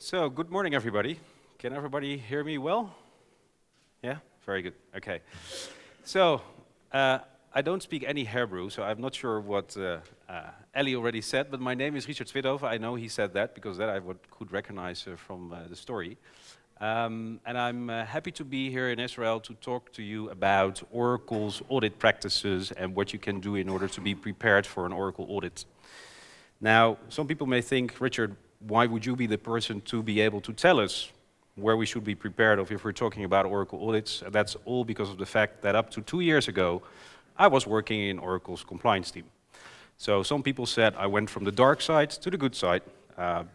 So, good morning, everybody. Can everybody hear me well? Yeah? Very good. Okay. So, I don't speak any Hebrew, so I'm not sure what Ellie already said, but my name is Richard Spithoven. I know he said that because that I could recognize from the story. And I'm happy to be here in Israel to talk to you about Oracle's audit practices and what you can do in order to be prepared for an Oracle audit. Now, some people may think, Richard, why would you be the person to be able to tell us where we should be prepared of if we're talking about Oracle audits? And that's all because of the fact that up to 2 years ago, I was working in Oracle's compliance team. So some people said I went from the dark side to the good side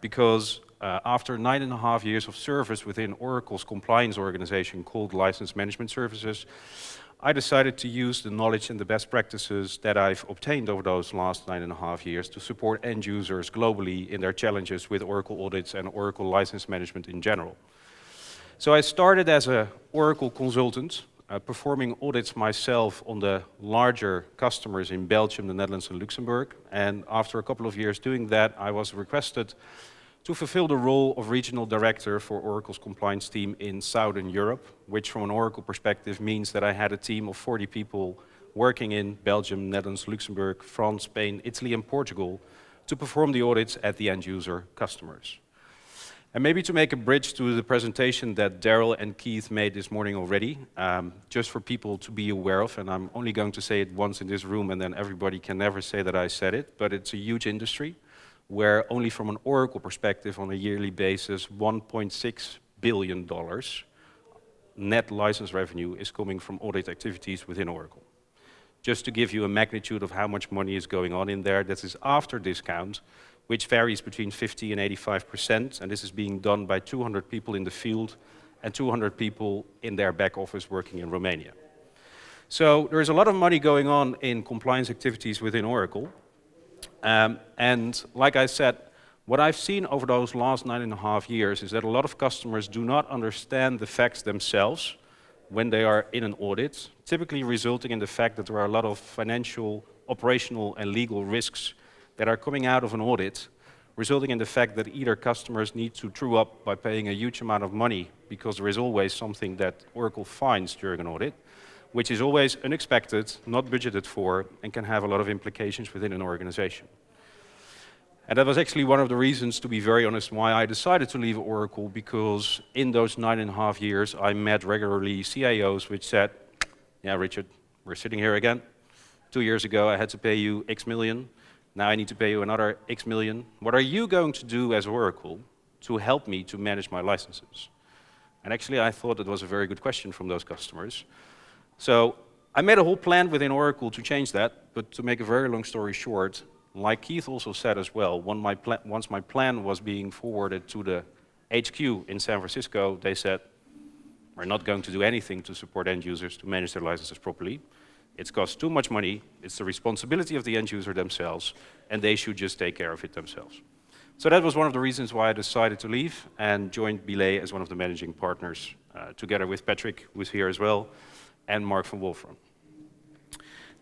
because after 9.5 years of service within Oracle's compliance organization called License Management Services, I decided to use the knowledge and the best practices that I've obtained over those last 9.5 years to support end users globally in their challenges with Oracle audits and Oracle license management in general. So I started as an Oracle consultant, performing audits myself on the larger customers in Belgium, the Netherlands, and Luxembourg. And after a couple of years doing that, I was requested to fulfill the role of regional director for Oracle's compliance team in Southern Europe, which from an Oracle perspective means that I had a team of 40 people working in Belgium, Netherlands, Luxembourg, France, Spain, Italy, and Portugal to perform the audits at the end user customers. And maybe to make a bridge to the presentation that Daryl and Keith made this morning already, just for people to be aware of, and I'm only going to say it once in this room and then everybody can never say that I said it, but it's a huge industry where only from an Oracle perspective on a yearly basis, $1.6 billion net license revenue is coming from audit activities within Oracle. Just to give you a magnitude of how much money is going on in there, this is after discount, which varies between 50 and 85%, and this is being done by 200 people in the field and 200 people in their back office working in Romania. So there is a lot of money going on in compliance activities within Oracle. And like I said, what I've seen over those last 9.5 years is that a lot of customers do not understand the facts themselves when they are in an audit, typically resulting in the fact that there are a lot of financial, operational, and legal risks that are coming out of an audit, resulting in the fact that either customers need to true up by paying a huge amount of money because there is always something that Oracle finds during an audit, which is always unexpected, not budgeted for, and can have a lot of implications within an organization. And that was actually one of the reasons, to be very honest, why I decided to leave Oracle, because in those 9.5 years, I met regularly CIOs which said, yeah, Richard, we're sitting here again. 2 years ago, I had to pay you X million. Now I need to pay you another X million. What are you going to do as Oracle to help me to manage my licenses? And actually, I thought it was a very good question from those customers. So I made a whole plan within Oracle to change that, but to make a very long story short, like Keith also said as well, once my plan was being forwarded to the HQ in San Francisco, they said, we're not going to do anything to support end users to manage their licenses properly. It's cost too much money, it's the responsibility of the end user themselves, and they should just take care of it themselves. So that was one of the reasons why I decided to leave and joined Belay as one of the managing partners, together with Patrick, who's here as well, and Mark van Wolfram.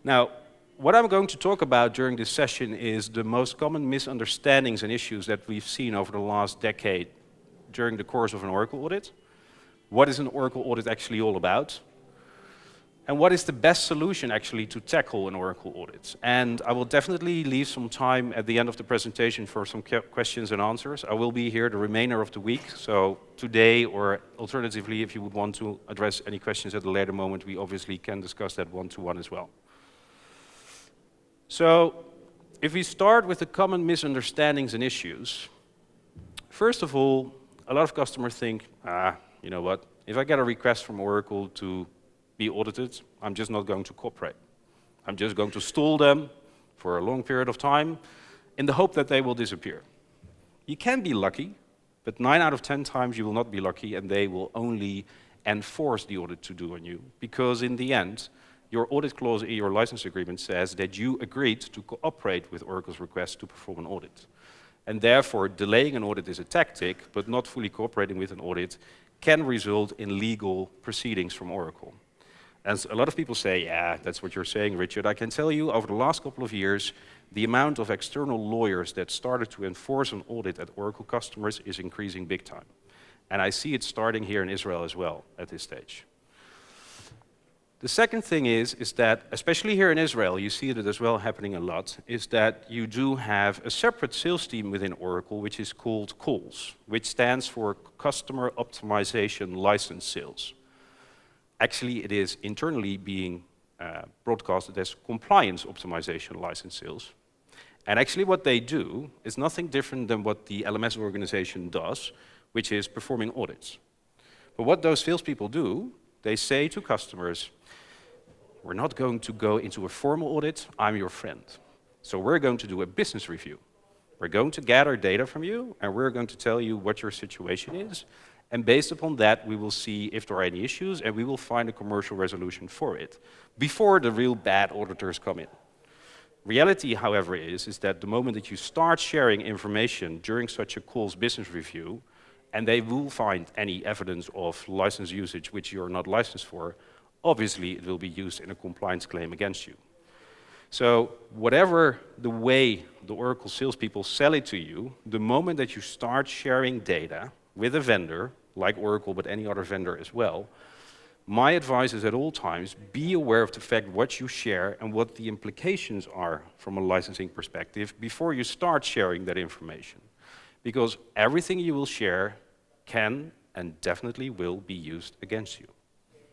Now, what I'm going to talk about during this session is the most common misunderstandings and issues that we've seen over the last decade during the course of an Oracle audit. What is an Oracle audit actually all about? And what is the best solution actually to tackle an Oracle audit? And I will definitely leave some time at the end of the presentation for some questions and answers. I will be here the remainder of the week, so today, or alternatively, if you would want to address any questions at a later moment, we obviously can discuss that one-to-one as well. So, if we start with the common misunderstandings and issues, first of all, a lot of customers think, you know what, if I get a request from Oracle to be audited, I'm just not going to cooperate. I'm just going to stall them for a long period of time in the hope that they will disappear. You can be lucky, but 9 out of 10 times you will not be lucky, and they will only enforce the audit to do on you, because in the end, your audit clause in your license agreement says that you agreed to cooperate with Oracle's request to perform an audit. And therefore, delaying an audit is a tactic, but not fully cooperating with an audit can result in legal proceedings from Oracle. And a lot of people say, yeah, that's what you're saying, Richard. I can tell you, over the last couple of years, the amount of external lawyers that started to enforce an audit at Oracle customers is increasing big time. And I see it starting here in Israel as well at this stage. The second thing is that, especially here in Israel, you see it as well happening a lot, is that you do have a separate sales team within Oracle, which is called CALLS, which stands for Customer Optimization License Sales. Actually, it is internally being broadcasted as Compliance Optimization License Sales. And actually what they do is nothing different than what the LMS organization does, which is performing audits. But what those salespeople do, they say to customers, we're not going to go into a formal audit, I'm your friend. So we're going to do a business review. We're going to gather data from you, and we're going to tell you what your situation is. And based upon that, we will see if there are any issues, and we will find a commercial resolution for it, before the real bad auditors come in. Reality, however, is that the moment that you start sharing information during such a CALLS business review, and they will find any evidence of license usage which you're not licensed for, obviously it will be used in a compliance claim against you. So whatever the way the Oracle salespeople sell it to you, the moment that you start sharing data with a vendor, like Oracle, but any other vendor as well, my advice is at all times, be aware of the fact what you share and what the implications are from a licensing perspective before you start sharing that information. Because everything you will share can and definitely will be used against you.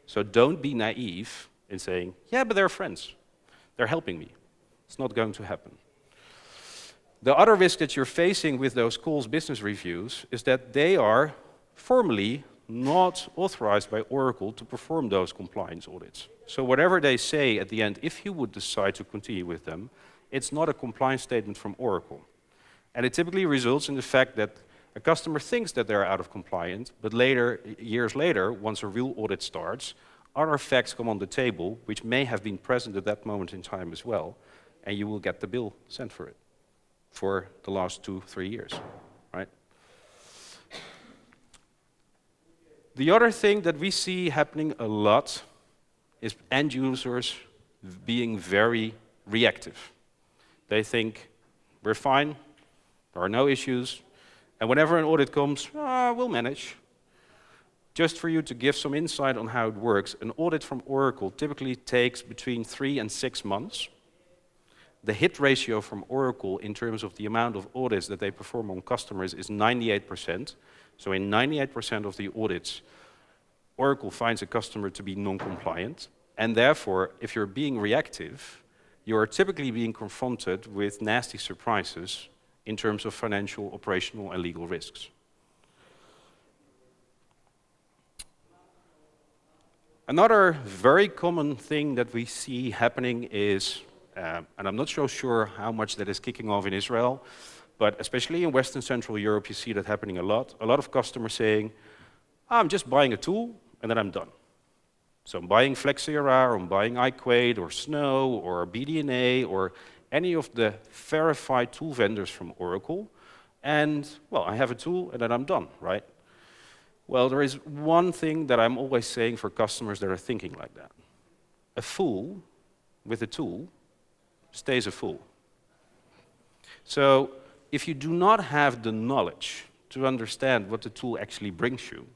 So don't be naive in saying, yeah, but they're friends. They're helping me. It's not going to happen. The other risk that you're facing with those CALLS business reviews is that they are formally not authorized by Oracle to perform those compliance audits. So whatever they say at the end, if you would decide to continue with them, it's not a compliance statement from Oracle. And it typically results in the fact that a customer thinks that they're out of compliance, but later, years later, once a real audit starts, other facts come on the table, which may have been present at that moment in time as well, and you will get the bill sent for it for the last 2-3 years, right? The other thing that we see happening a lot is end users being very reactive. They think, we're fine, there are no issues, and whenever an audit comes, we'll manage. Just for you to give some insight on how it works, an audit from Oracle typically takes between 3 and 6 months. The hit ratio from Oracle in terms of the amount of audits that they perform on customers is 98%. So in 98% of the audits, Oracle finds a customer to be non-compliant. And therefore, if you're being reactive, you're typically being confronted with nasty surprises in terms of financial, operational, and legal risks. Another very common thing that we see happening is, and I'm not so sure how much that is kicking off in Israel, but especially in Western Central Europe, you see that happening a lot. A lot of customers saying, I'm just buying a tool, and then I'm done. So I'm buying Flexera, or I'm buying iQuade, or Snow, or BDNA, or any of the verified tool vendors from Oracle, and, well, I have a tool, and then I'm done, right? Well, there is one thing that I'm always saying for customers that are thinking like that. A fool with a tool stays a fool. So if you do not have the knowledge to understand what the tool actually brings you,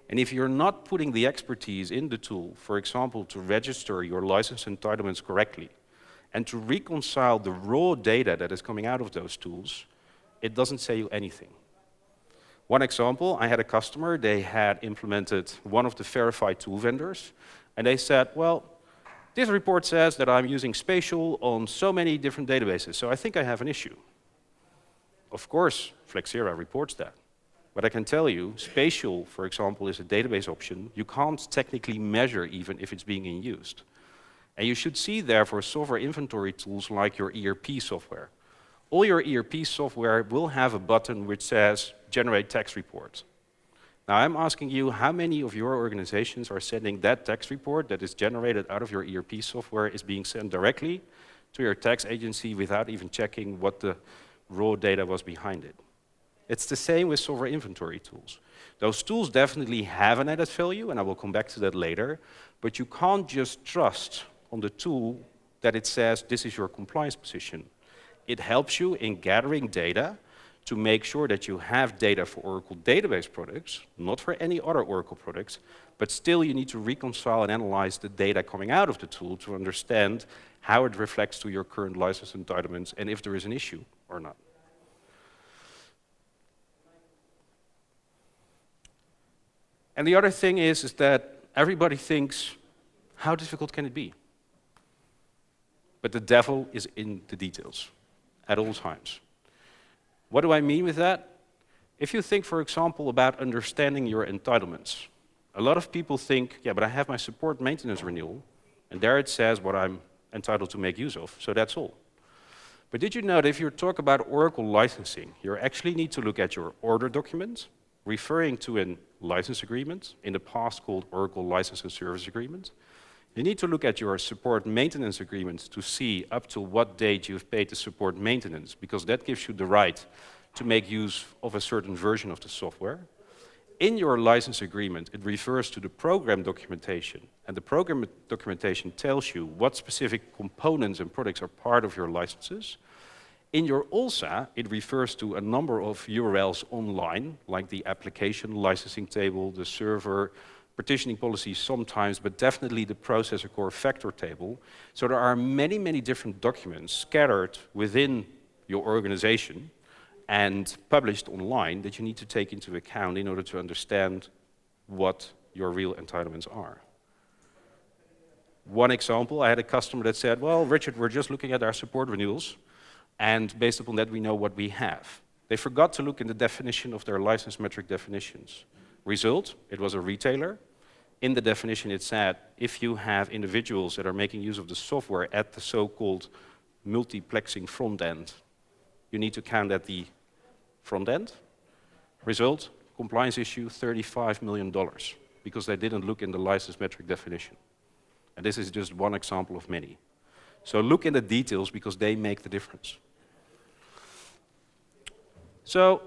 and if you're not putting the expertise in the tool, for example, to register your license entitlements correctly, and to reconcile the raw data that is coming out of those tools, it doesn't say you anything. One example, I had a customer, they had implemented one of the verified tool vendors, and they said, well, this report says that I'm using spatial on so many different databases, so I think I have an issue. Of course, Flexera reports that. But I can tell you, spatial, for example, is a database option. You can't technically measure even if it's being used. And you should see, therefore, software inventory tools like your ERP software. All your ERP software will have a button which says, generate tax report. Now I'm asking you, how many of your organizations are sending that tax report that is generated out of your ERP software is being sent directly to your tax agency without even checking what the raw data was behind it? It's the same with software inventory tools. Those tools definitely have an added value, and I will come back to that later, but you can't just trust on the tool that it says this is your compliance position. it helps you in gathering data to make sure that you have data for Oracle database products, not for any other Oracle products, but still you need to reconcile and analyze the data coming out of the tool to understand how it reflects to your current license entitlements and if there is an issue or not. And the other thing is that everybody thinks, how difficult can it be? But the devil is in the details at all times. What do I mean with that? If you think, for example, about understanding your entitlements, a lot of people think, yeah, but I have my support maintenance renewal, and there it says what I'm entitled to make use of, so that's all. But did you know that if you talk about Oracle licensing, you actually need to look at your order document, referring to a license agreement, in the past called Oracle License and Service Agreement. You need to look at your support maintenance agreement to see up to what date you've paid the support maintenance, because that gives you the right to make use of a certain version of the software. In your license agreement, it refers to the program documentation, and the program documentation tells you what specific components and products are part of your licenses. In your OLSA, it refers to a number of URLs online, like the application licensing table, the server, partitioning policies sometimes, but definitely the processor core factor table. So there are many, many different documents scattered within your organization and published online that you need to take into account in order to understand what your real entitlements are. One example, I had a customer that said, well, Richard, we're just looking at our support renewals, and based upon that we know what we have. They forgot to look in the definition of their license metric definitions. Result, it was a retailer. In the definition it said, if you have individuals that are making use of the software at the so-called multiplexing front end, you need to count at the front end. Result, compliance issue, $35 million, because they didn't look in the license metric definition. And this is just one example of many. So look in the details, because they make the difference. So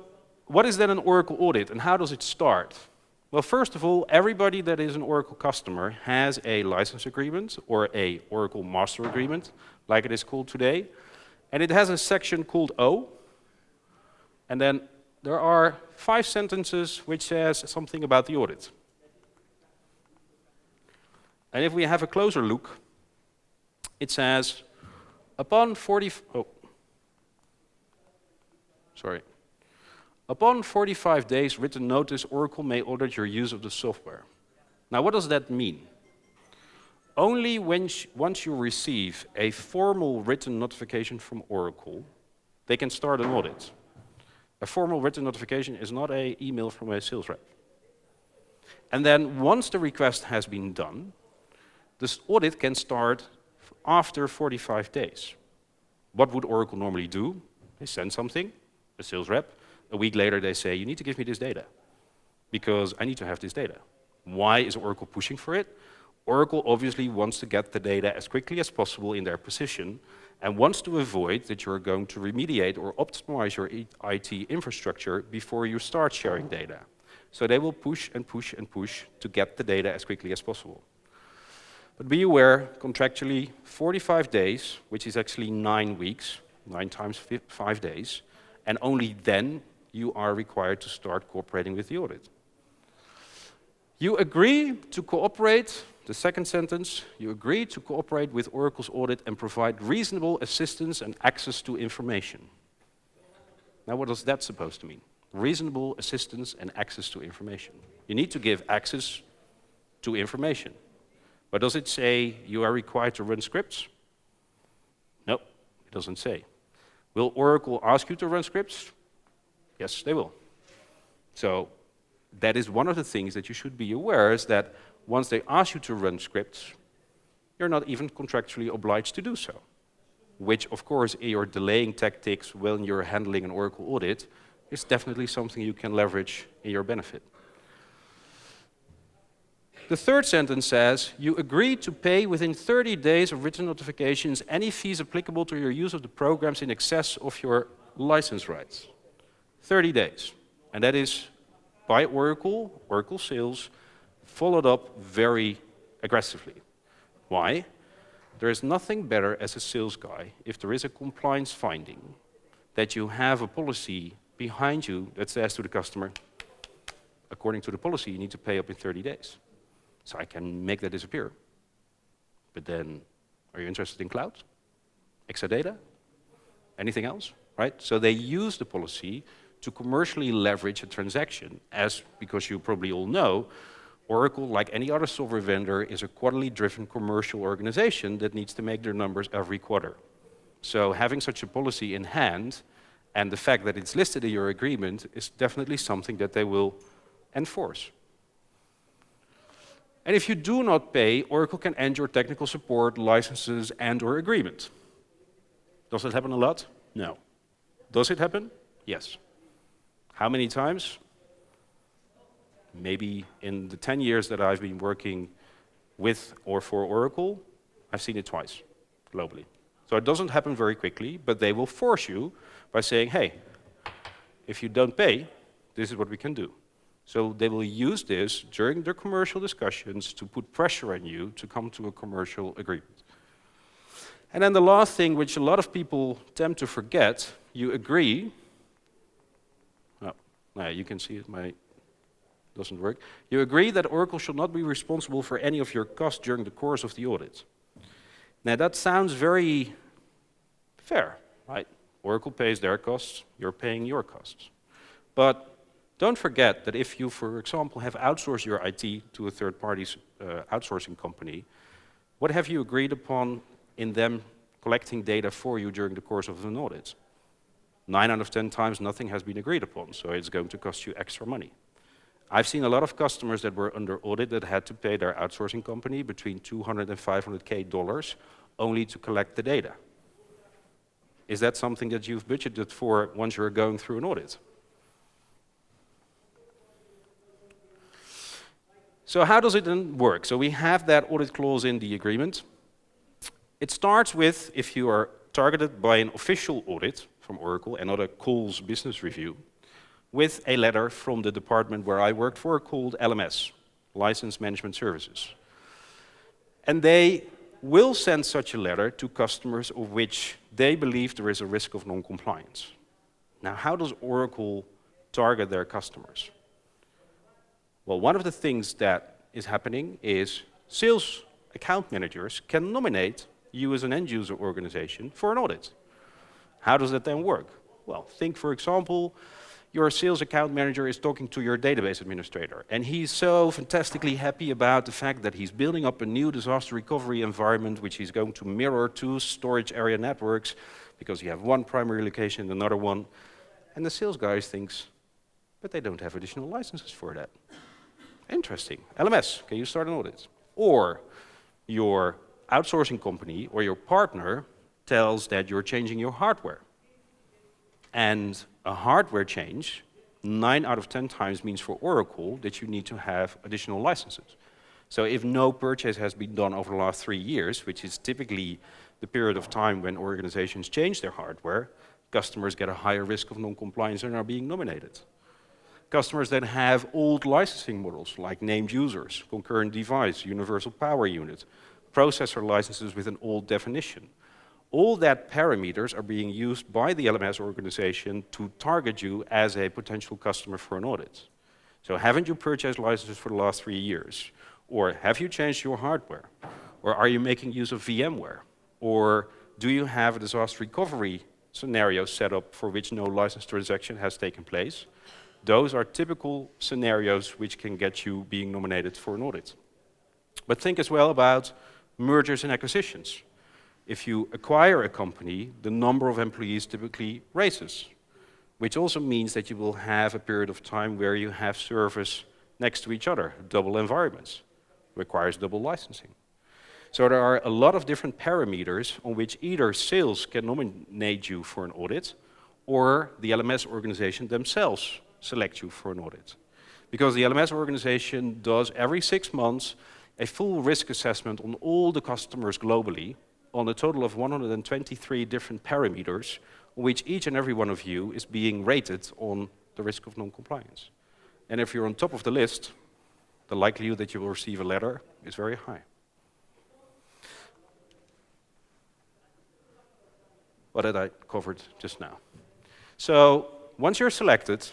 what is then an Oracle audit, and how does it start? Well, first of all, everybody that is an Oracle customer has a license agreement, or a Oracle master agreement, like it is called today. And it has a section called O. And then there are 5 sentences which says something about the audit. And if we have a closer look, it says, upon 45 days written notice, Oracle may audit your use of the software. Now, what does that mean? Only once you receive a formal written notification from Oracle, they can start an audit. A formal written notification is not an email from a sales rep. And then once the request has been done, this audit can start after 45 days. What would Oracle normally do? They send something, a sales rep. A week later they say, you need to give me this data, because I need to have this data. Why is Oracle pushing for it? Oracle obviously wants to get the data as quickly as possible in their position and wants to avoid that you're going to remediate or optimize your IT infrastructure before you start sharing data. So they will push and push and push to get the data as quickly as possible. But be aware, contractually, 45 days, which is actually 9 weeks, 9 times 5 days, and only then you are required to start cooperating with the audit. You agree to cooperate, the second sentence, you agree to cooperate with Oracle's audit and provide reasonable assistance and access to information. Now, what is that supposed to mean? Reasonable assistance and access to information. You need to give access to information. But does it say you are required to run scripts? No, it doesn't say. Will Oracle ask you to run scripts? Yes, they will. So that is one of the things that you should be aware, is that once they ask you to run scripts, you're not even contractually obliged to do so. Which, of course, in your delaying tactics when you're handling an Oracle audit, is definitely something you can leverage in your benefit. The third sentence says, you agree to pay within 30 days of written notifications any fees applicable to your use of the programs in excess of your license rights. 30 days. And that is by Oracle, Oracle sales, followed up very aggressively. Why? there is nothing better as a sales guy, if there is a compliance finding, that you have a policy behind you that says to the customer, according to the policy, you need to pay up in 30 days. So I can make that disappear. But then, are you interested in cloud? Exadata? Anything else? Right? So they use the policy to commercially leverage a transaction, as, because you probably all know, Oracle, like any other software vendor, is a quarterly driven commercial organization that needs to make their numbers every quarter. So having such a policy in hand, and the fact that it's listed in your agreement, is definitely something that they will enforce. And if you do not pay, Oracle can end your technical support, licenses, and/or agreement. Does that happen a lot? No. Does it happen? Yes. How many times? Maybe in the 10 years that I've been working with or for Oracle, I've seen it twice, globally. So it doesn't happen very quickly, but they will force you by saying, hey, if you don't pay, this is what we can do. So they will use this during their commercial discussions to put pressure on you to come to a commercial agreement. And then the last thing, which a lot of people tend to forget, you agree. Oh, no, you can see it, my doesn't work. You agree that Oracle should not be responsible for any of your costs during the course of the audit. Now that sounds very fair, right? Oracle pays their costs, you're paying your costs. But don't forget that if you, for example, have outsourced your IT to a third-party outsourcing company, what have you agreed upon in them collecting data for you during the course of an audit? 9 out of 10 times nothing has been agreed upon, so it's going to cost you extra money. I've seen a lot of customers that were under audit that had to pay their outsourcing company between $200 and $500K only to collect the data. Is that something that you've budgeted for once you're going through an audit? So how does it then work? So we have that audit clause in the agreement. It starts with, if you are targeted by an official audit from Oracle, another Cole's business review, with a letter from the department where I worked for called LMS, License Management Services. And they will send such a letter to customers of which they believe there is a risk of non-compliance. Now, how does Oracle target their customers? Well, one of the things that is happening is sales account managers can nominate you as an end-user organization for an audit. How does that then work? Well, think, for example, your sales account manager is talking to your database administrator, and he's so fantastically happy about the fact that he's building up a new disaster recovery environment which he's going to mirror 2 storage area networks because you have one primary location and another one. And the sales guy thinks, but they don't have additional licenses for that. Interesting. LMS, can you start an audit? Or your outsourcing company or your partner tells that you're changing your hardware. And a hardware change, 9 out of 10 times means for Oracle that you need to have additional licenses. So if no purchase has been done over the last 3 years, which is typically the period of time when organizations change their hardware, customers get a higher risk of non-compliance and are being nominated. Customers that have old licensing models like named users, concurrent device, universal power unit, processor licenses with an old definition. All that parameters are being used by the LMS organization to target you as a potential customer for an audit. So haven't you purchased licenses for the last 3 years? Or have you changed your hardware? Or are you making use of VMware? Or do you have a disaster recovery scenario set up for which no license transaction has taken place? Those are typical scenarios which can get you being nominated for an audit. But think as well about mergers and acquisitions. If you acquire a company, the number of employees typically raises, which also means that you will have a period of time where you have servers next to each other, double environments, requires double licensing. So there are a lot of different parameters on which either sales can nominate you for an audit, or the LMS organization themselves select you for an audit. Because the LMS organization does every 6 months a full risk assessment on all the customers globally, on a total of 123 different parameters, on which each and every one of you is being rated on the risk of non-compliance. And if you're on top of the list, the likelihood that you will receive a letter is very high. or that I covered just now. So once you're selected,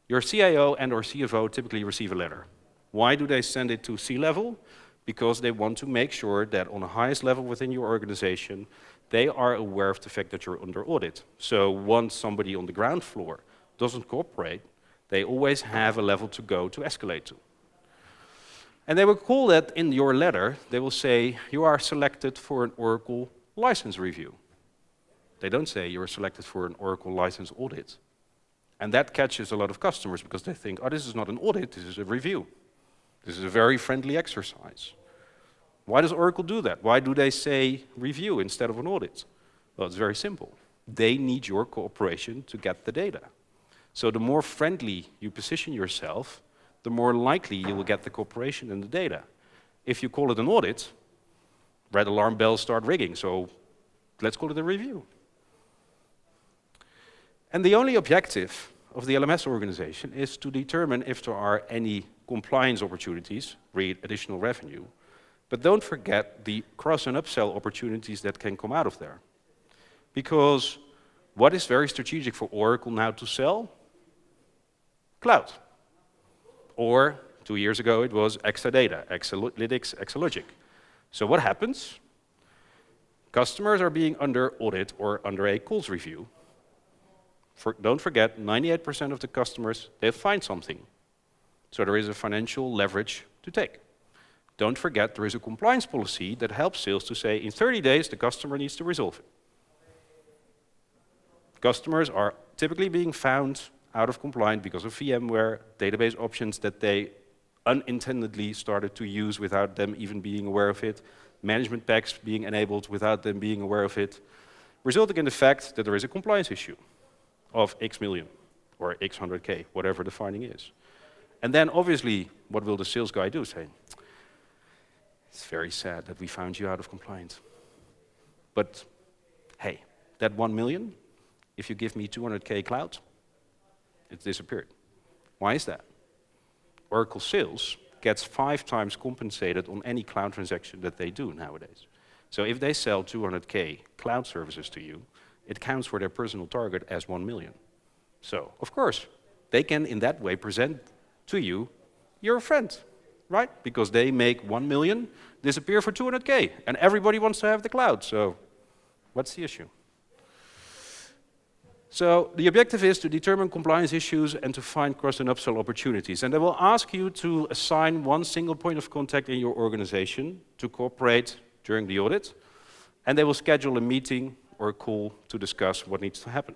your CIO and or CFO typically receive a letter. Why do they send it to C-level? Because they want to make sure that on the highest level within your organization, they are aware of the fact that you're under audit. So once somebody on the ground floor doesn't cooperate, they always have a level to go to escalate to. And they will call that in your letter, they will say, you are selected for an Oracle license review. They don't say you're selected for an Oracle license audit. And that catches a lot of customers because they think, oh, this is not an audit, this is a review. This is a very friendly exercise. Why does Oracle do that? Why do they say review instead of an audit? Well, it's very simple. They need your cooperation to get the data. So the more friendly you position yourself, the more likely you will get the cooperation and the data. If you call it an audit, red alarm bells start ringing, so let's call it a review. And the only objective of the LMS organization is to determine if there are any compliance opportunities, read additional revenue, but don't forget the cross and upsell opportunities that can come out of there. Because what is very strategic for Oracle now to sell? Cloud. Or 2 years ago it was Exadata, Exalytics, Exalogic. So what happens? Customers are being under audit or under a calls review. Don't forget, 98% of the customers, they find something. So there is a financial leverage to take. Don't forget, there is a compliance policy that helps sales to say, in 30 days, the customer needs to resolve it. Customers are typically being found out of compliance because of VMware, database options that they unintendedly started to use without them even being aware of it, management packs being enabled without them being aware of it, resulting in the fact that there is a compliance issue of X million or X 100K, whatever the finding is. And then obviously, what will the sales guy do? Say, it's very sad that we found you out of compliance. But hey, that 1 million, if you give me 200K cloud, it's disappeared. Why is that? Oracle sales gets 5 times compensated on any cloud transaction that they do nowadays. So if they sell 200K cloud services to you, it counts for their personal target as 1 million. So, of course, they can in that way present to you, you're a friend, right? Because they make 1 million disappear for 200K, and everybody wants to have the cloud, so what's the issue? So the objective is to determine compliance issues and to find cross and upsell opportunities. And they will ask you to assign one single point of contact in your organization to cooperate during the audit, and they will schedule a meeting or a call to discuss what needs to happen.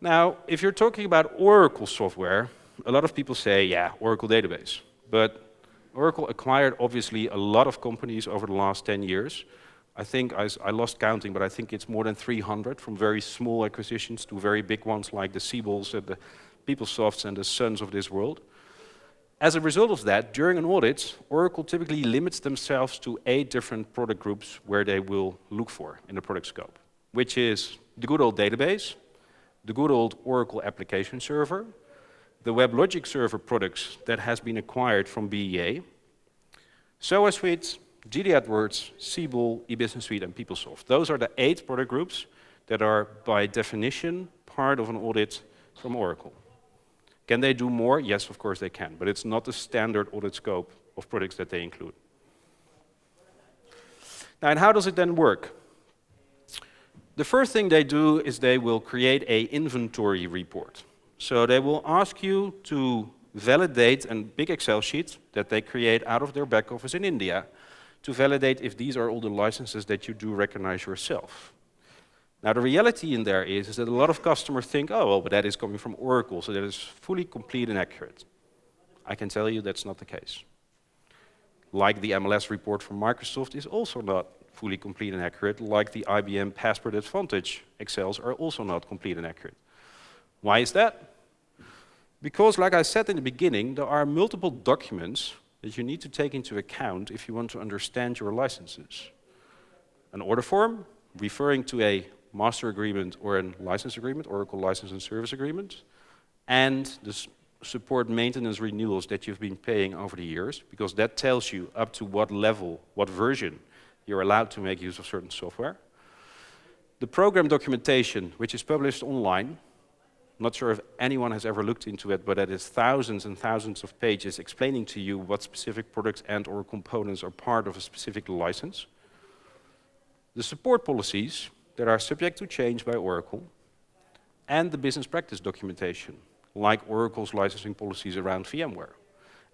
Now, if you're talking about Oracle software, a lot of people say, yeah, Oracle database. But Oracle acquired, obviously, a lot of companies over the last 10 years. I think I lost counting, but I think it's more than 300, from very small acquisitions to very big ones like the Siebels and the PeopleSofts and the Suns of this world. As a result of that, during an audit, Oracle typically limits themselves to 8 different product groups where they will look for in the product scope, which is the good old database, the good old Oracle application server, the WebLogic server products that has been acquired from BEA, SOA Suite, GD AdWords, Siebel, eBusiness Suite, and PeopleSoft. Those are the 8 product groups that are, by definition, part of an audit from Oracle. Can they do more? Yes, of course they can, but it's not the standard audit scope of products that they include. Now, and how does it then work? The first thing they do is they will create an inventory report. So they will ask you to validate a big Excel sheet that they create out of their back office in India to validate if these are all the licenses that you do recognize yourself. Now, the reality in there is that a lot of customers think, oh, well, but that is coming from Oracle, so that is fully complete and accurate. I can tell you that's not the case. Like the MLS report from Microsoft is also not fully complete and accurate, like the IBM Passport Advantage Excels are also not complete and accurate. Why is that? Because, like I said in the beginning, there are multiple documents that you need to take into account if you want to understand your licenses. An order form referring to a master agreement or a license agreement, Oracle license and service agreement, and the support maintenance renewals that you've been paying over the years, because that tells you up to what level, what version you're allowed to make use of certain software. The program documentation, which is published online, not sure if anyone has ever looked into it, but that is thousands and thousands of pages explaining to you what specific products and/or components are part of a specific license. The support policies that are subject to change by Oracle, and the business practice documentation, like Oracle's licensing policies around VMware.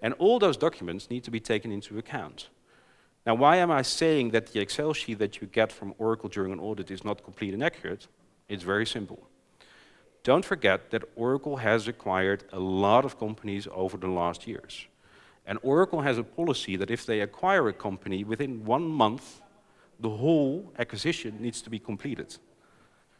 And all those documents need to be taken into account. Now, why am I saying that the Excel sheet that you get from Oracle during an audit is not complete and accurate? It's very simple. Don't forget that Oracle has acquired a lot of companies over the last years. And Oracle has a policy that if they acquire a company, within 1 month, the whole acquisition needs to be completed.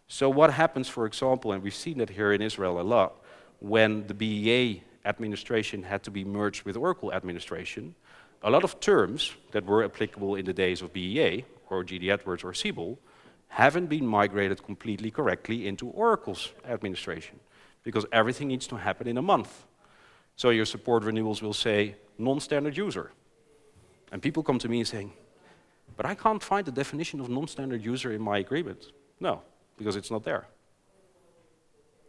So what happens, for example, and we've seen that here in Israel a lot, when the BEA administration had to be merged with Oracle administration, a lot of terms that were applicable in the days of BEA, or GD Edwards or Siebel, haven't been migrated completely correctly into Oracle's administration, because everything needs to happen in a month. So your support renewals will say, non-standard user. And people come to me saying, but I can't find the definition of non-standard user in my agreement. No, because it's not there.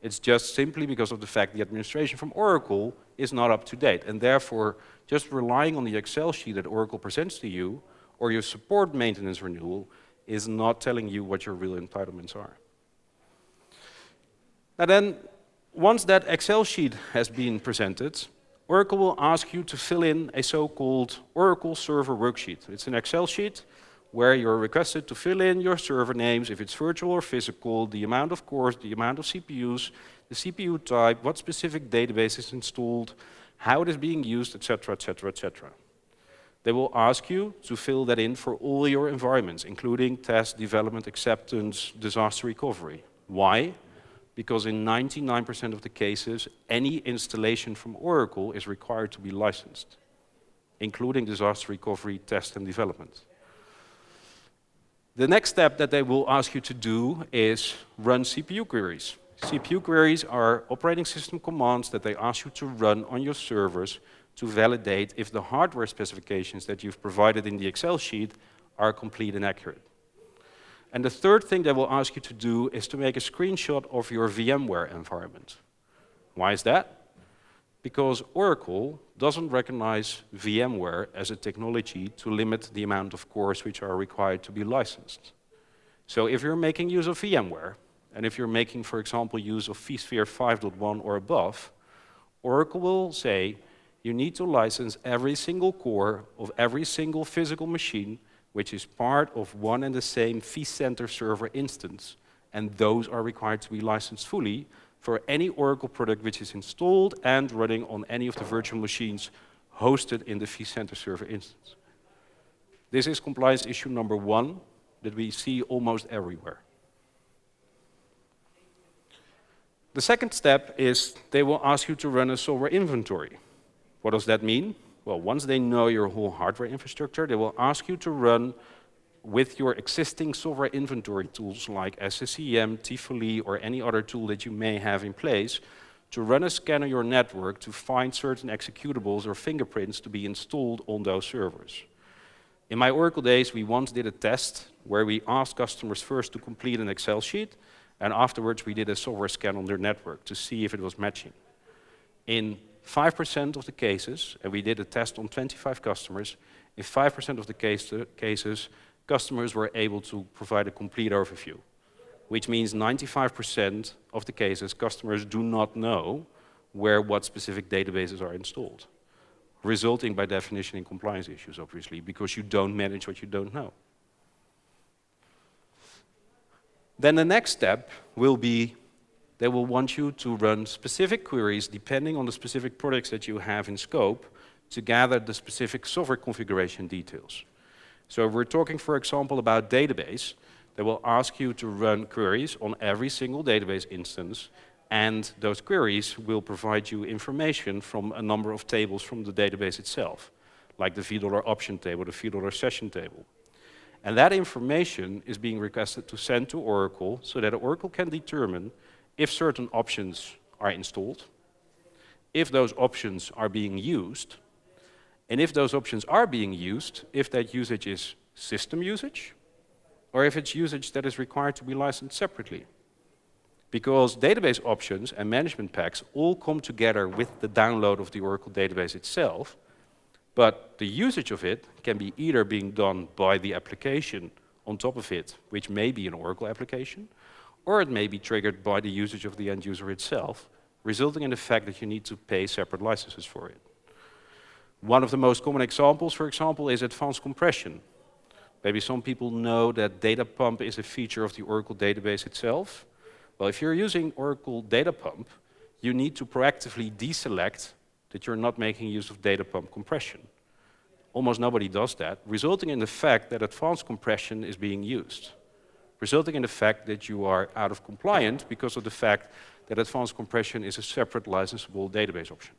It's just simply because of the fact the administration from Oracle is not up to date, and therefore just relying on the Excel sheet that Oracle presents to you, or your support maintenance renewal, is not telling you what your real entitlements are. Now then, once that Excel sheet has been presented, Oracle will ask you to fill in a so-called Oracle server worksheet. It's an Excel sheet where you're requested to fill in your server names, if it's virtual or physical, the amount of cores, the amount of CPUs, the CPU type, what specific database is installed, how it is being used, etc., etc., etc. They will ask you to fill that in for all your environments, including test, development, acceptance, disaster recovery. Why? Because in 99% of the cases, any installation from Oracle is required to be licensed, including disaster recovery, test, and development. The next step that they will ask you to do is run CPU queries. CPU queries are operating system commands that they ask you to run on your servers to validate if the hardware specifications that you've provided in the Excel sheet are complete and accurate. And the third thing they will ask you to do is to make a screenshot of your VMware environment. Why is that? Because Oracle doesn't recognize VMware as a technology to limit the amount of cores which are required to be licensed. So if you're making use of VMware, and if you're making, for example, use of vSphere 5.1 or above, Oracle will say, you need to license every single core of every single physical machine which is part of one and the same vCenter server instance, and those are required to be licensed fully for any Oracle product which is installed and running on any of the virtual machines hosted in the vCenter server instance. This is compliance issue number 1 that we see almost everywhere. The second step is they will ask you to run a software inventory. What does that mean? Well, once they know your whole hardware infrastructure, they will ask you to run with your existing software inventory tools like SCCM, Tifoli, or any other tool that you may have in place, to run a scan on your network to find certain executables or fingerprints to be installed on those servers. In my Oracle days, we once did a test where we asked customers first to complete an Excel sheet, and afterwards we did a software scan on their network to see if it was matching. In 5% of the cases, and we did a test on 25 customers, in 5% of the cases, customers were able to provide a complete overview, which means 95% of the cases, customers do not know where what specific databases are installed, resulting by definition in compliance issues, obviously, because you don't manage what you don't know. Then the next step will be they will want you to run specific queries depending on the specific products that you have in scope to gather the specific software configuration details. So if we're talking, for example, about database, they will ask you to run queries on every single database instance, and those queries will provide you information from a number of tables from the database itself, like the $V option table, the $V session table. And that information is being requested to send to Oracle so that Oracle can determine if certain options are installed, if those options are being used, and if those options are being used, if that usage is system usage, or if it's usage that is required to be licensed separately. Because database options and management packs all come together with the download of the Oracle database itself, but the usage of it can be either being done by the application on top of it, which may be an Oracle application, or it may be triggered by the usage of the end user itself, resulting in the fact that you need to pay separate licenses for it. One of the most common examples, for example, is advanced compression. Maybe some people know that data pump is a feature of the Oracle database itself. Well, if you're using Oracle data pump, you need to proactively deselect that you're not making use of data pump compression. Almost nobody does that, resulting in the fact that advanced compression is being used, resulting in the fact that you are out of compliance because of the fact that advanced compression is a separate licensable database option.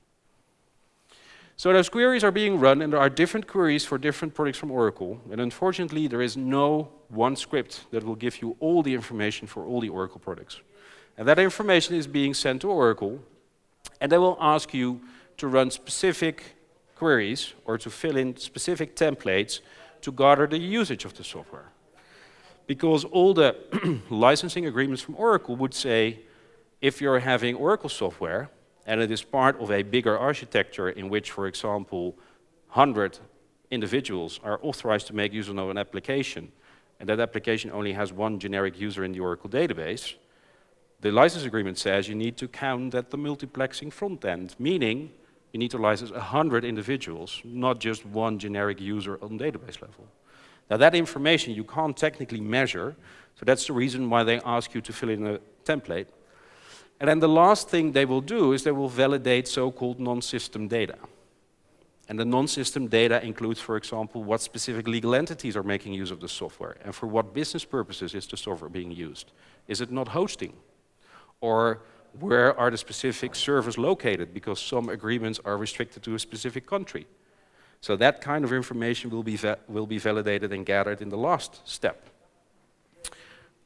So those queries are being run, and there are different queries for different products from Oracle, and unfortunately there is no one script that will give you all the information for all the Oracle products. And that information is being sent to Oracle, and they will ask you to run specific queries or to fill in specific templates to gather the usage of the software. Because all the licensing agreements from Oracle would say, if you're having Oracle software, and it is part of a bigger architecture in which, for example, 100 individuals are authorized to make use of an application, and that application only has one generic user in the Oracle database, the license agreement says you need to count at the multiplexing front end, meaning you need to license 100 individuals, not just one generic user on database level. Now that information you can't technically measure, so that's the reason why they ask you to fill in a template. And then the last thing they will do is they will validate so-called non-system data. And the non-system data includes, for example, what specific legal entities are making use of the software, and for what business purposes is the software being used. Is it not hosting? Or where are the specific servers located, because some agreements are restricted to a specific country. So that kind of information will be validated and gathered in the last step.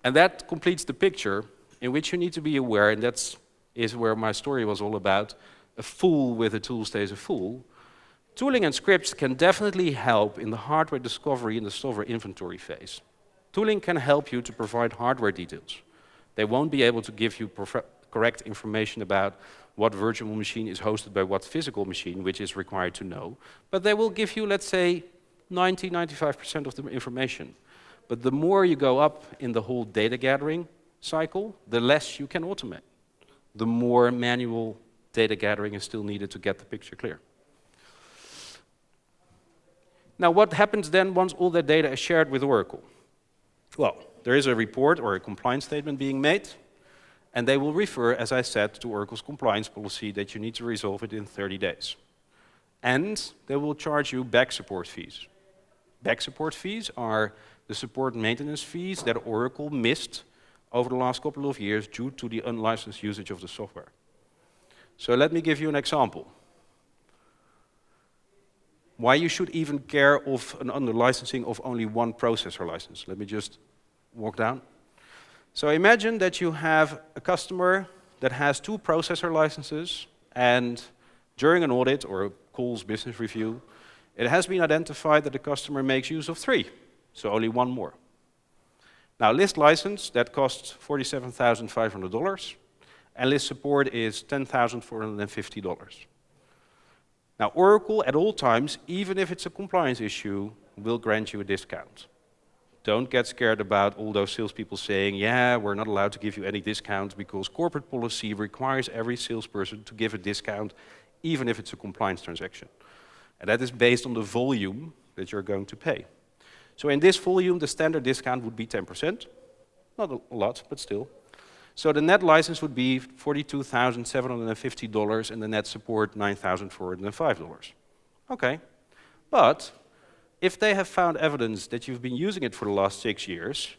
And that completes the picture in which you need to be aware, and that is where my story was all about, a fool with a tool stays a fool. Tooling and scripts can definitely help in the hardware discovery and the software inventory phase. Tooling can help you to provide hardware details. They won't be able to give you correct information about what virtual machine is hosted by what physical machine, which is required to know, but they will give you, let's say, 90–95% of the information. But the more you go up in the whole data gathering cycle, the less you can automate. The more manual data gathering is still needed to get the picture clear. Now, what happens then once all that data is shared with Oracle? Well, there is a report or a compliance statement being made, and they will refer, as I said, to Oracle's compliance policy that you need to resolve it in 30 days. And they will charge you back support fees. Back support fees are the support maintenance fees that Oracle missed over the last couple of years due to the unlicensed usage of the software. So let me give you an example. Why you should even care of an under-licensing of only one processor license. Let me just walk down. So imagine that you have a customer that has 2 processor licenses, and during an audit or a calls business review, it has been identified that the customer makes use of 3, so only 1 more. Now, list license, that costs $47,500, and list support is $10,450. Now, Oracle, at all times, even if it's a compliance issue, will grant you a discount. Don't get scared about all those salespeople saying, yeah, we're not allowed to give you any discount because corporate policy requires every salesperson to give a discount, even if it's a compliance transaction. And that is based on the volume that you're going to pay. So in this volume, the standard discount would be 10%. Not a lot, but still. So the net license would be $42,750 and the net support $9,405. Okay, but if they have found evidence that you've been using it for the last 6 years,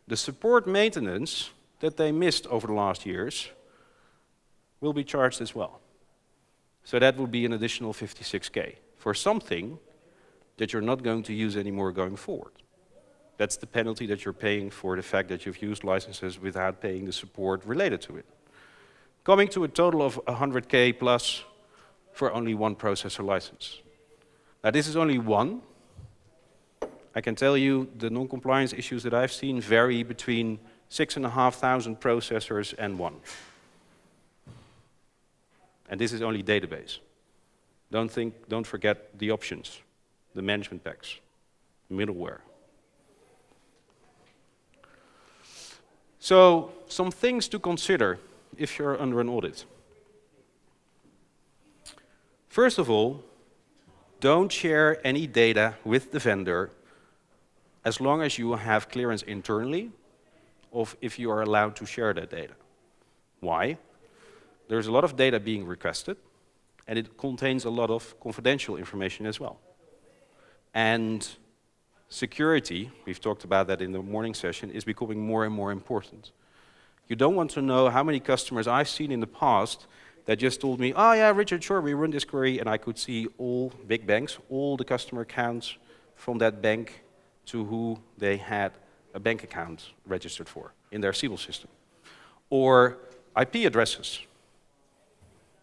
the support maintenance that they missed over the last years will be charged as well. So that will be an additional 56K for something that you're not going to use anymore going forward. That's the penalty that you're paying for the fact that you've used licenses without paying the support related to it. Coming to a total of 100K plus for only one processor license. Now this is only one. I can tell you the non-compliance issues that I've seen vary between 6,500 processors and one. And this is only database. Don't forget the options, the management packs, middleware. So, some things to consider if you're under an audit. First of all, don't share any data with the vendor as long as you have clearance internally of if you are allowed to share that data. Why? There's a lot of data being requested, and it contains a lot of confidential information as well. And security, we've talked about that in the morning session, is becoming more and more important. You don't want to know how many customers I've seen in the past that just told me, oh yeah, Richard, sure, we run this query, and I could see all big banks, all the customer accounts from that bank to who they had a bank account registered for in their civil system. Or IP addresses.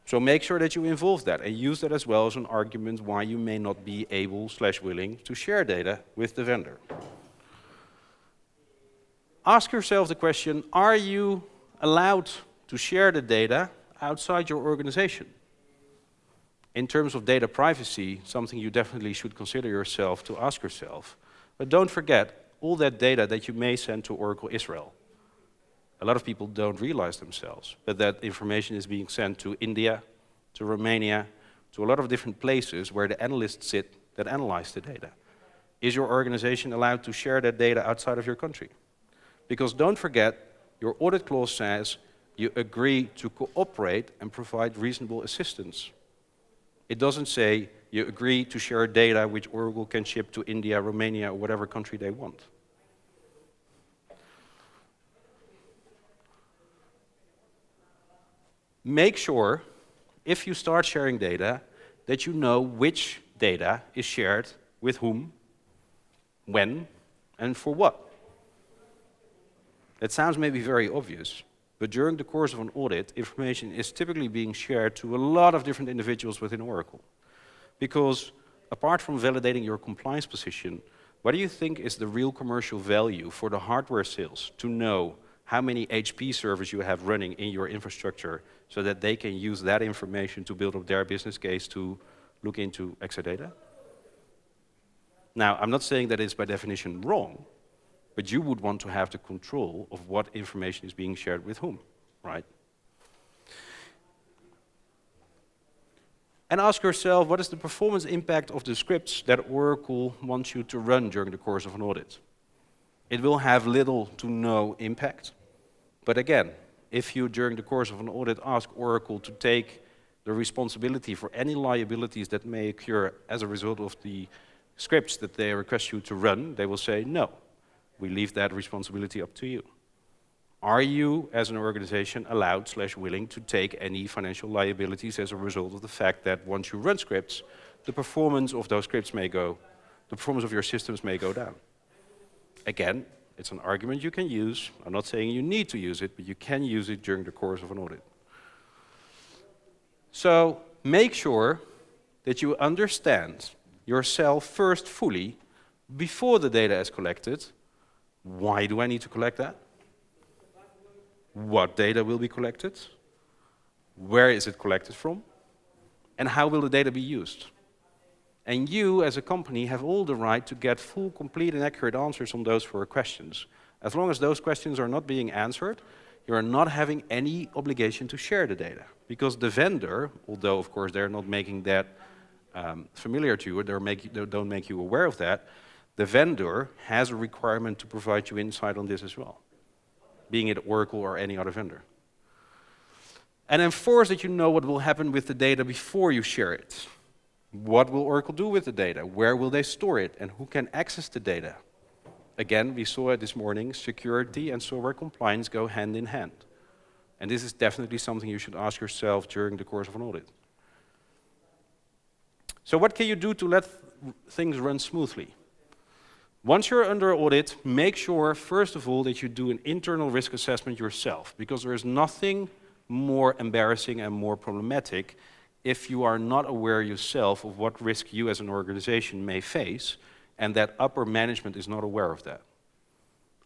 So make sure that you involve that and use that as well as an argument why you may not be able/willing to share data with the vendor. Ask yourself the question, are you allowed to share the data outside your organization? In terms of data privacy, something you definitely should consider yourself to ask yourself. But don't forget all that data that you may send to Oracle Israel. A lot of people don't realize themselves, but that information is being sent to India, to Romania, to a lot of different places where the analysts sit that analyze the data. Is your organization allowed to share that data outside of your country? Because don't forget, your audit clause says you agree to cooperate and provide reasonable assistance. It doesn't say you agree to share data which Oracle can ship to India, Romania, or whatever country they want. Make sure, if you start sharing data, that you know which data is shared with whom, when, and for what. That sounds maybe very obvious, but during the course of an audit, information is typically being shared to a lot of different individuals within Oracle. Because apart from validating your compliance position, what do you think is the real commercial value for the hardware sales to know how many HP servers you have running in your infrastructure so that they can use that information to build up their business case to look into Exadata? Now, I'm not saying that it's by definition wrong, but you would want to have the control of what information is being shared with whom, right? And ask yourself, what is the performance impact of the scripts that Oracle wants you to run during the course of an audit? It will have little to no impact. But again, if you, during the course of an audit, ask Oracle to take the responsibility for any liabilities that may occur as a result of the scripts that they request you to run, they will say, no, we leave that responsibility up to you. Are you, as an organization, allowed/willing to take any financial liabilities as a result of the fact that once you run scripts, the performance of those scripts may go, the performance of your systems may go down? Again, it's an argument you can use. I'm not saying you need to use it, but you can use it during the course of an audit. So make sure that you understand yourself first fully before the data is collected. Why do I need to collect that? What data will be collected? Where is it collected from? And how will the data be used? And you, as a company, have all the right to get full, complete, and accurate answers on those 4 questions. As long as those questions are not being answered, you are not having any obligation to share the data. Because the vendor, although, of course, they're not making that familiar to you, or they don't make you aware of that, the vendor has a requirement to provide you insight on this as well, being it Oracle or any other vendor. And enforce that you know what will happen with the data before you share it. What will Oracle do with the data? Where will they store it? And who can access the data? Again, we saw it this morning, security and software compliance go hand in hand. And this is definitely something you should ask yourself during the course of an audit. So what can you do to let things run smoothly? Once you're under audit, make sure, first of all, that you do an internal risk assessment yourself, because there is nothing more embarrassing and more problematic if you are not aware yourself of what risk you as an organization may face and that upper management is not aware of that.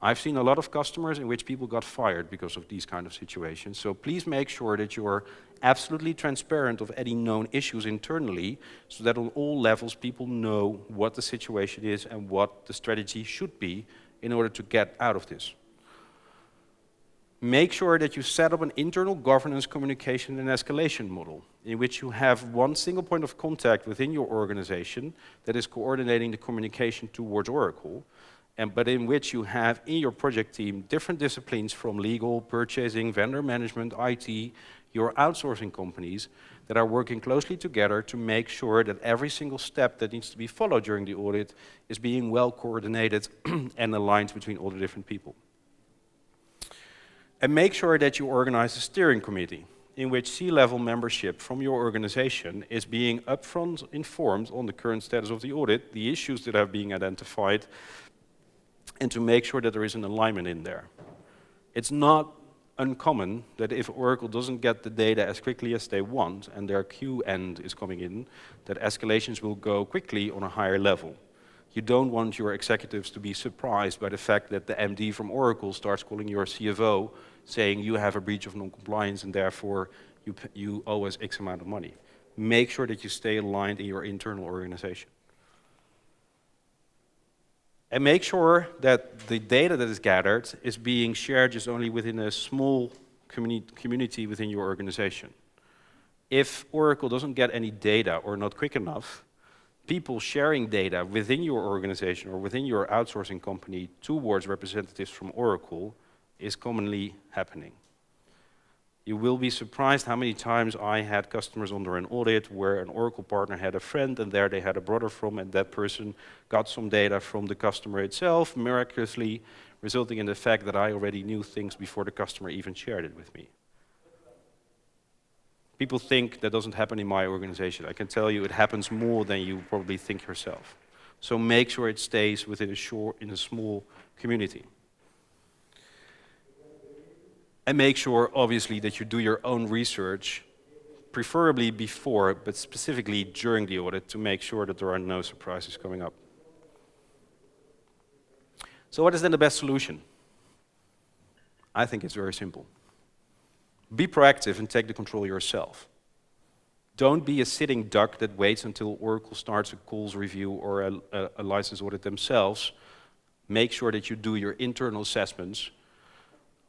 I've seen a lot of customers in which people got fired because of these kind of situations. So please make sure that you're absolutely transparent of any known issues internally, so that on all levels people know what the situation is and what the strategy should be in order to get out of this. Make sure that you set up an internal governance, communication and escalation model in which you have one single point of contact within your organization that is coordinating the communication towards Oracle, but in which you have in your project team different disciplines from legal, purchasing, vendor management, IT, your outsourcing companies that are working closely together to make sure that every single step that needs to be followed during the audit is being well coordinated and aligned between all the different people. And make sure that you organize a steering committee in which C-level membership from your organization is being upfront informed on the current status of the audit, the issues that are being identified, and to make sure that there is an alignment in there. It's not uncommon that if Oracle doesn't get the data as quickly as they want and their queue end is coming in, that escalations will go quickly on a higher level. You don't want your executives to be surprised by the fact that the MD from Oracle starts calling your CFO saying you have a breach of non-compliance and therefore you owe us X amount of money. Make sure that you stay aligned in your internal organization. And make sure that the data that is gathered is being shared just only within a small community within your organization. If Oracle doesn't get any data or not quick enough, people sharing data within your organization or within your outsourcing company towards representatives from Oracle is commonly happening. You will be surprised how many times I had customers under an audit where an Oracle partner had a friend and there they had a brother from, and that person got some data from the customer itself, miraculously resulting in the fact that I already knew things before the customer even shared it with me. People think that doesn't happen in my organization. I can tell you it happens more than you probably think yourself. So make sure it stays within a small community. And make sure, obviously, that you do your own research, preferably before, but specifically during the audit, to make sure that there are no surprises coming up. So what is then the best solution? I think it's very simple. Be proactive and take the control yourself. Don't be a sitting duck that waits until Oracle starts a calls review or a license audit themselves. Make sure that you do your internal assessments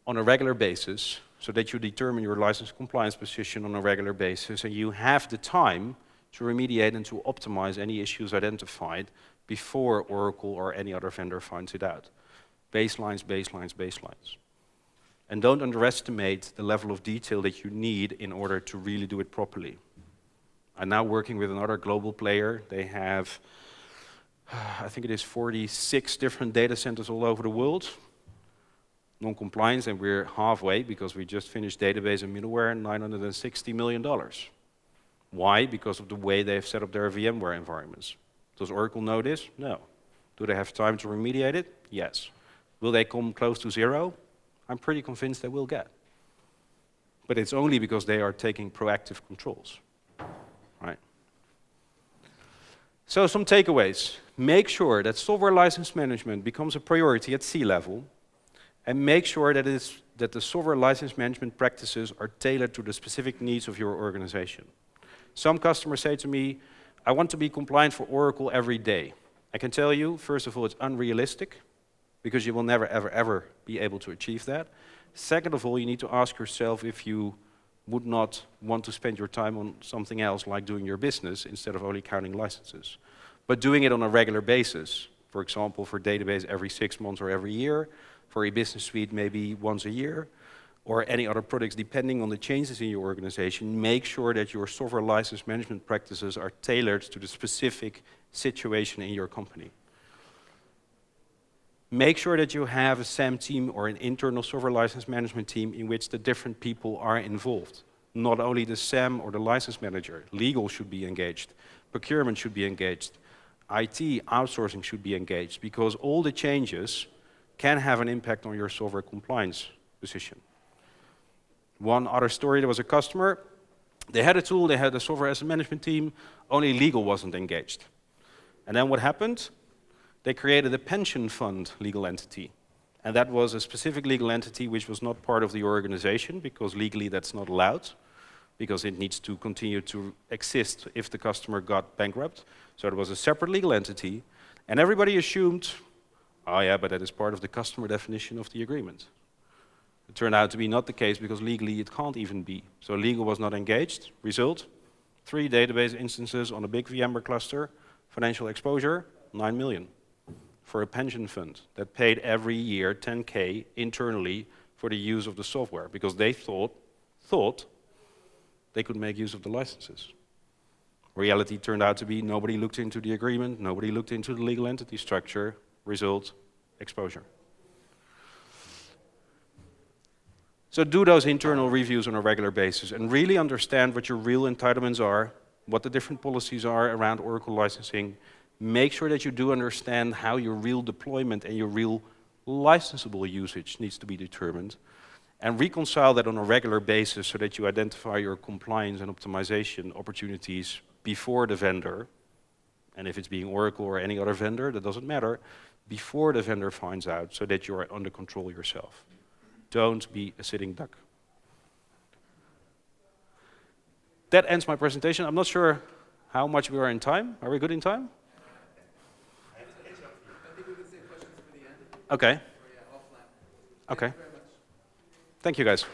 on a regular basis so that you determine your license compliance position on a regular basis, and you have the time to remediate and to optimize any issues identified before Oracle or any other vendor finds it out. Baselines, baselines, baselines. And don't underestimate the level of detail that you need in order to really do it properly. I'm now working with another global player. They have, I think it is 46 different data centers all over the world. Non-compliance, and we're halfway because we just finished database and middleware, $960 million. Why? Because of the way they've set up their VMware environments. Does Oracle know this? No. Do they have time to remediate it? Yes. Will they come close to zero? I'm pretty convinced they will get. But it's only because they are taking proactive controls, right? So some takeaways. Make sure that software license management becomes a priority at C-level, and make sure that the software license management practices are tailored to the specific needs of your organization. Some customers say to me, I want to be compliant for Oracle every day. I can tell you, first of all, it's unrealistic, because you will never, ever, ever be able to achieve that. Second of all, you need to ask yourself if you would not want to spend your time on something else, like doing your business, instead of only counting licenses. But doing it on a regular basis, for example, for database every 6 months or every year, for a business suite maybe once a year, or any other products, depending on the changes in your organization, make sure that your software license management practices are tailored to the specific situation in your company. Make sure that you have a SAM team or an internal software license management team in which the different people are involved. Not only the SAM or the license manager, legal should be engaged, procurement should be engaged, IT outsourcing should be engaged, because all the changes can have an impact on your software compliance position. One other story, there was a customer, they had a tool, they had a software asset management team, only legal wasn't engaged. And then what happened? they created a pension fund legal entity. And that was a specific legal entity which was not part of the organization, because legally that's not allowed, because it needs to continue to exist if the customer got bankrupt. So it was a separate legal entity, and everybody assumed, oh yeah, but that is part of the customer definition of the agreement. It turned out to be not the case, because legally it can't even be. So legal was not engaged. Result, 3 database instances on a big VMware cluster, financial exposure, 9 million. For a pension fund that paid every year 10K internally for the use of the software, because they thought they could make use of the licenses. Reality turned out to be nobody looked into the agreement, nobody looked into the legal entity structure. Result, exposure. So do those internal reviews on a regular basis and really understand what your real entitlements are, what the different policies are around Oracle licensing. Make sure that you do understand how your real deployment and your real licensable usage needs to be determined, and reconcile that on a regular basis so that you identify your compliance and optimization opportunities before the vendor, and if it's being Oracle or any other vendor, that doesn't matter, before the vendor finds out, so that you're under control yourself. Don't be a sitting duck. That ends my presentation. I'm not sure how much we are in time. Are we good in time? Okay. Okay. Thank you, guys.